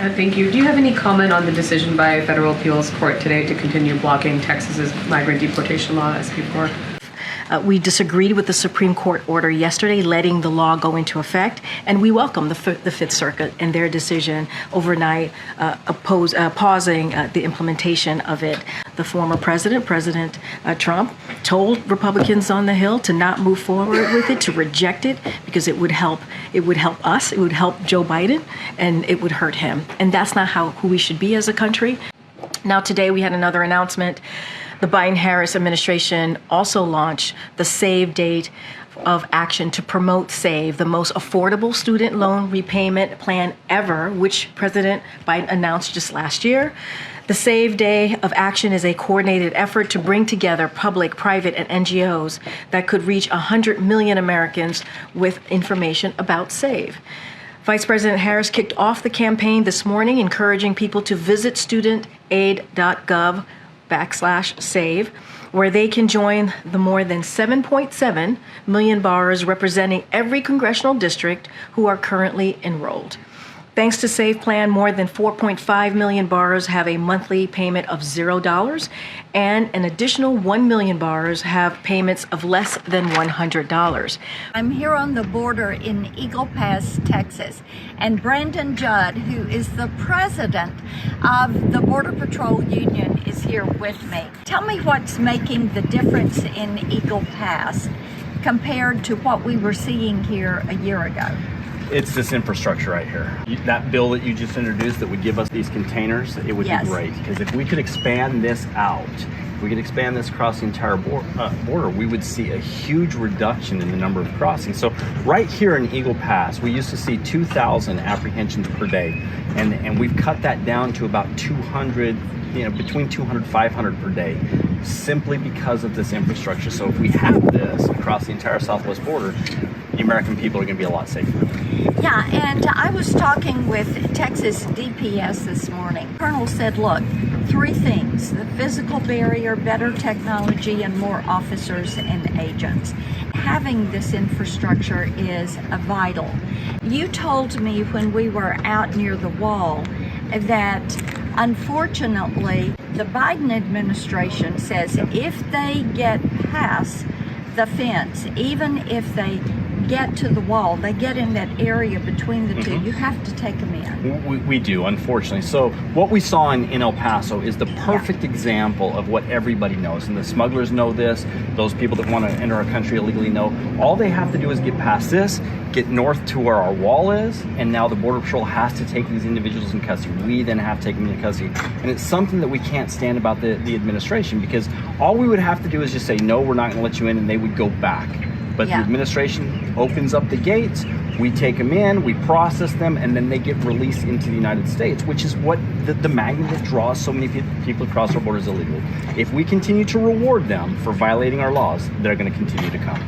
Thank you. Do you have any comment on the decision by a federal appeals court today to continue blocking Texas's migrant deportation law SB4? We disagreed with the Supreme Court order yesterday letting the law go into effect, and we welcome the Fifth Circuit and their decision overnight pausing the implementation of it. The former President Trump, told Republicans on the Hill to not move forward with it, to reject it, because it would help us, it would help Joe Biden, and it would hurt him. And that's not who we should be as a country. Now today we had another announcement. The Biden-Harris administration also launched the SAVE date of action to promote SAVE, the most affordable student loan repayment plan ever, which President Biden announced just last year. The SAVE Day of Action is a coordinated effort to bring together public, private, and NGOs that could reach 100 million Americans with information about SAVE. Vice President Harris kicked off the campaign this morning, encouraging people to visit StudentAid.gov/save, where they can join the more than 7.7 million borrowers representing every congressional district who are currently enrolled. Thanks to SAVE Plan, more than 4.5 million borrowers have a monthly payment of $0, and an additional 1 million borrowers have payments of less than $100. I'm here on the border in Eagle Pass, Texas, and Brandon Judd, who is the president of the Border Patrol Union, is here with me. Tell me what's making the difference in Eagle Pass compared to what we were seeing here a year ago. It's this infrastructure right here. That bill that you just introduced that would give us these containers, it would be great. Because if we could expand this out, if we could expand this across the entire border, we would see a huge reduction in the number of crossings. So right here in Eagle Pass, we used to see 2,000 apprehensions per day. And we've cut that down to about 200, between 200 and 500 per day, simply because of this infrastructure. So if we have this across the entire southwest border, the American people are going to be a lot safer. Yeah, and I was talking with Texas DPS this morning. Colonel said, look, 3 things: the physical barrier, better technology, and more officers and agents. Having this infrastructure is vital. You told me when we were out near the wall that unfortunately the Biden administration says if they get past the fence, even if they get to the wall, they get in that area between the two, you have to take them in. We do, unfortunately. So what we saw in El Paso is the perfect example of what everybody knows, and the smugglers know this, those people that want to enter our country illegally know. All they have to do is get past this, get north to where our wall is, and now the Border Patrol has to take these individuals in custody. We then have to take them into custody. And it's something that we can't stand about the administration, because all we would have to do is just say, no, we're not going to let you in, and they would go back. But the administration opens up the gates, we take them in, we process them, and then they get released into the United States, which is what the magnet that draws so many people across our borders illegally. If we continue to reward them for violating our laws, they're going to continue to come.